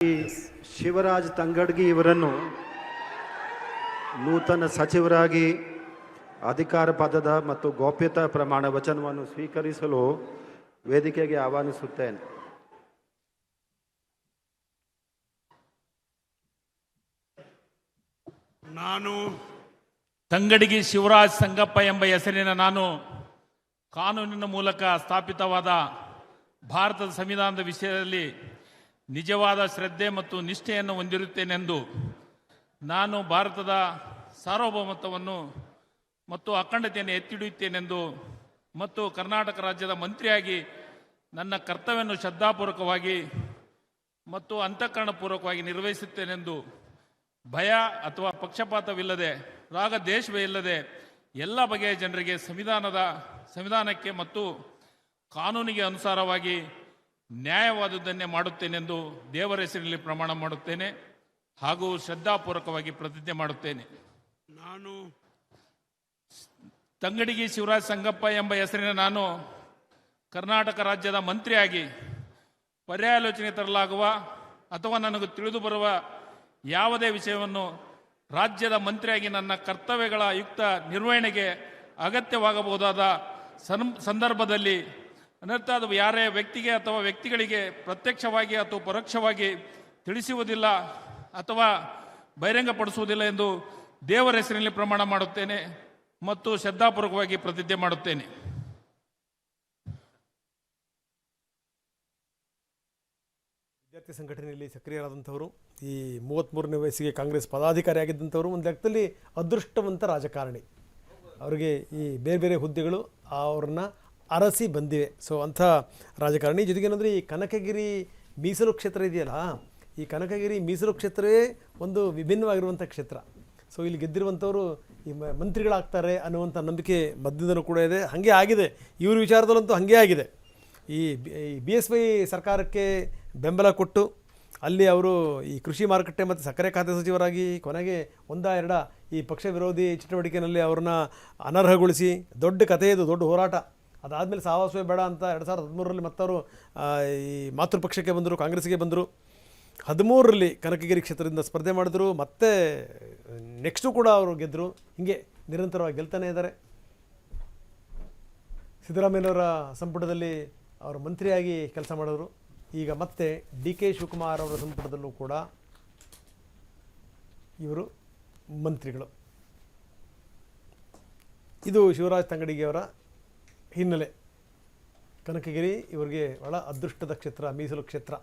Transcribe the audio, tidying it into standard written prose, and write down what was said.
ಈ ಶಿವರಾಜ್ ತಂಗಡಗಿ ಇವರನ್ನು ನೂತನ ಸಚಿವರಾಗಿ ಅಧಿಕಾರ ಪದದ ಮತ್ತು ಗೌಪ್ಯತಾ ಪ್ರಮಾಣ ವಚನವನ್ನು ಸ್ವೀಕರಿಸಲು ವೇದಿಕೆಗೆ ಆಹ್ವಾನಿಸುತ್ತೇನೆ. ನಾನು ತಂಗಡಗಿ ಶಿವರಾಜ್ ಸಂಗಪ್ಪ ಎಂಬ ಹೆಸರಿನ ನಾನು ಕಾನೂನಿನ ಮೂಲಕ ಸ್ಥಾಪಿತವಾದ ಭಾರತದ ಸಂವಿಧಾನದ ವಿಷಯದಲ್ಲಿ ನಿಜವಾದ ಶ್ರದ್ಧೆ ಮತ್ತು ನಿಷ್ಠೆಯನ್ನು ಹೊಂದಿರುತ್ತೇನೆಂದು ನಾನು ಭಾರತದ ಸಾರ್ವಭೌಮತ್ವವನ್ನು ಮತ್ತು ಅಖಂಡತೆಯನ್ನು ಎತ್ತಿಡಿಯುತ್ತೇನೆಂದು ಮತ್ತು ಕರ್ನಾಟಕ ರಾಜ್ಯದ ಮಂತ್ರಿಯಾಗಿ ನನ್ನ ಕರ್ತವ್ಯವನ್ನು ಶ್ರದ್ಧಾಪೂರ್ವಕವಾಗಿ ಮತ್ತು ಅಂತಃಕರಣಪೂರ್ವಕವಾಗಿ ನಿರ್ವಹಿಸುತ್ತೇನೆಂದು ಭಯ ಅಥವಾ ಪಕ್ಷಪಾತವಿಲ್ಲದೆ ರಾಗ ದ್ವೇಷವೇ ಇಲ್ಲದೆ ಎಲ್ಲ ಬಗೆಯ ಜನರಿಗೆ ಸಂವಿಧಾನಕ್ಕೆ ಮತ್ತು ಕಾನೂನಿಗೆ ಅನುಸಾರವಾಗಿ ನ್ಯಾಯವಾದುದನ್ನೇ ಮಾಡುತ್ತೇನೆಂದು ದೇವರ ಹೆಸರಿನಲ್ಲಿ ಪ್ರಮಾಣ ಮಾಡುತ್ತೇನೆ ಹಾಗೂ ಶ್ರದ್ಧಾಪೂರ್ವಕವಾಗಿ ಪ್ರತಿಜ್ಞೆ ಮಾಡುತ್ತೇನೆ. ನಾನು ತಂಗಡಗಿ ಶಿವರಾಜ್ ಸಂಗಪ್ಪ ಎಂಬ ಹೆಸರಿನ ನಾನು ಕರ್ನಾಟಕ ರಾಜ್ಯದ ಮಂತ್ರಿಯಾಗಿ ಪರ್ಯಾಲೋಚನೆ ತರಲಾಗುವ ಅಥವಾ ನನಗೆ ತಿಳಿದು ಬರುವ ಯಾವುದೇ ವಿಷಯವನ್ನು ರಾಜ್ಯದ ಮಂತ್ರಿಯಾಗಿ ನನ್ನ ಕರ್ತವ್ಯಗಳ ಯುಕ್ತ ನಿರ್ವಹಣೆಗೆ ಅಗತ್ಯವಾಗಬಹುದಾದ ಸಂದರ್ಭದಲ್ಲಿ ಅನರ್ಥಾದ ಯಾರೇ ವ್ಯಕ್ತಿಗೆ ಅಥವಾ ವ್ಯಕ್ತಿಗಳಿಗೆ ಪ್ರತ್ಯಕ್ಷವಾಗಿ ಅಥವಾ ಪರೋಕ್ಷವಾಗಿ ತಿಳಿಸುವುದಿಲ್ಲ ಅಥವಾ ಬಹಿರಂಗಪಡಿಸುವುದಿಲ್ಲ ಎಂದು ದೇವರ ಹೆಸರಿನಲ್ಲಿ ಪ್ರಮಾಣ ಮಾಡುತ್ತೇನೆ ಮತ್ತು ಶ್ರದ್ಧಾಪೂರ್ವಕವಾಗಿ ಪ್ರತಿಜ್ಞೆ ಮಾಡುತ್ತೇನೆ. ವಿದ್ಯಾರ್ಥಿ ಸಂಘಟನೆಯಲ್ಲಿ ಸಕ್ರಿಯರಾದಂಥವರು, ಈ 33ನೇ ವಯಸ್ಸಿಗೆ ಕಾಂಗ್ರೆಸ್ ಪದಾಧಿಕಾರಿಯಾಗಿದ್ದಂಥವರು, ಒಂದು ಲೆಕ್ಕದಲ್ಲಿ ಅದೃಷ್ಟವಂತ ರಾಜಕಾರಣಿ. ಅವರಿಗೆ ಈ ಬೇರೆ ಬೇರೆ ಹುದ್ದೆಗಳು ಅವ್ರನ್ನ ಅರಸಿ ಬಂದಿವೆ. ಸೊ ಅಂಥ ರಾಜಕಾರಣಿ. ಜೊತೆಗೇನೆಂದರೆ ಈ ಕನಕಗಿರಿ ಮೀಸಲು ಕ್ಷೇತ್ರ ಇದೆಯಲ್ಲ, ಈ ಕನಕಗಿರಿ ಮೀಸಲು ಕ್ಷೇತ್ರವೇ ಒಂದು ವಿಭಿನ್ನವಾಗಿರುವಂಥ ಕ್ಷೇತ್ರ. ಸೊ ಇಲ್ಲಿ ಗೆದ್ದಿರುವಂಥವರು ಈ ಮಂತ್ರಿಗಳಾಗ್ತಾರೆ ಅನ್ನುವಂಥ ನಂಬಿಕೆ ಮಧ್ಯದಲ್ಲೂ ಕೂಡ ಇದೆ. ಹಾಗೆ ಆಗಿದೆ, ಇವ್ರ ವಿಚಾರದಲ್ಲಂತೂ ಹಾಗೇ ಆಗಿದೆ. ಈ BSY ಸರ್ಕಾರಕ್ಕೆ ಬೆಂಬಲ ಕೊಟ್ಟು ಅಲ್ಲಿ ಅವರು ಈ ಕೃಷಿ ಮಾರುಕಟ್ಟೆ ಮತ್ತು ಸಕ್ಕರೆ ಖಾತೆ ಸಚಿವರಾಗಿ ಕೊನೆಗೆ ಒಂದ ಈ ಪಕ್ಷ ವಿರೋಧಿ ಚಟುವಟಿಕೆಯಲ್ಲಿ ಅವ್ರನ್ನ ಅನರ್ಹಗೊಳಿಸಿ ದೊಡ್ಡ ಕಥೆ ಇದು, ದೊಡ್ಡ ಹೋರಾಟ. ಅದಾದಮೇಲೆ ಸಾವಾಸವೇ ಬೇಡ ಅಂತ 2013ರಲ್ಲಿ ಮತ್ತವರು ಈ ಮಾತೃಪಕ್ಷಕ್ಕೆ ಬಂದರು, ಕಾಂಗ್ರೆಸ್ಗೆ ಬಂದರು. 13ರಲ್ಲಿ ಕನಕಗಿರಿ ಕ್ಷೇತ್ರದಿಂದ ಸ್ಪರ್ಧೆ ಮಾಡಿದ್ರು, ಮತ್ತೆ ನೆಕ್ಸ್ಟು ಕೂಡ ಅವರು ಗೆದ್ದರು. ಹೀಗೆ ನಿರಂತರವಾಗಿ ಗೆಲ್ತಾನೆ ಇದ್ದಾರೆ. ಸಿದ್ದರಾಮಯ್ಯನವರ ಸಂಪುಟದಲ್ಲಿ ಅವರು ಮಂತ್ರಿಯಾಗಿ ಕೆಲಸ ಮಾಡಿದ್ರು. ಈಗ ಮತ್ತೆ DK ಶಿವಕುಮಾರ್ ಅವರ ಸಂಪುಟದಲ್ಲೂ ಕೂಡ ಇವರು ಮಂತ್ರಿಗಳು. ಇದು ಶಿವರಾಜ್ ತಂಗಡಗಿಯವರ ಹಿನ್ನೆಲೆ. ಕನಕಗಿರಿ ಇವರಿಗೆ ಬಹಳ ಅದೃಷ್ಟದ ಕ್ಷೇತ್ರ, ಮೀಸಲು ಕ್ಷೇತ್ರ.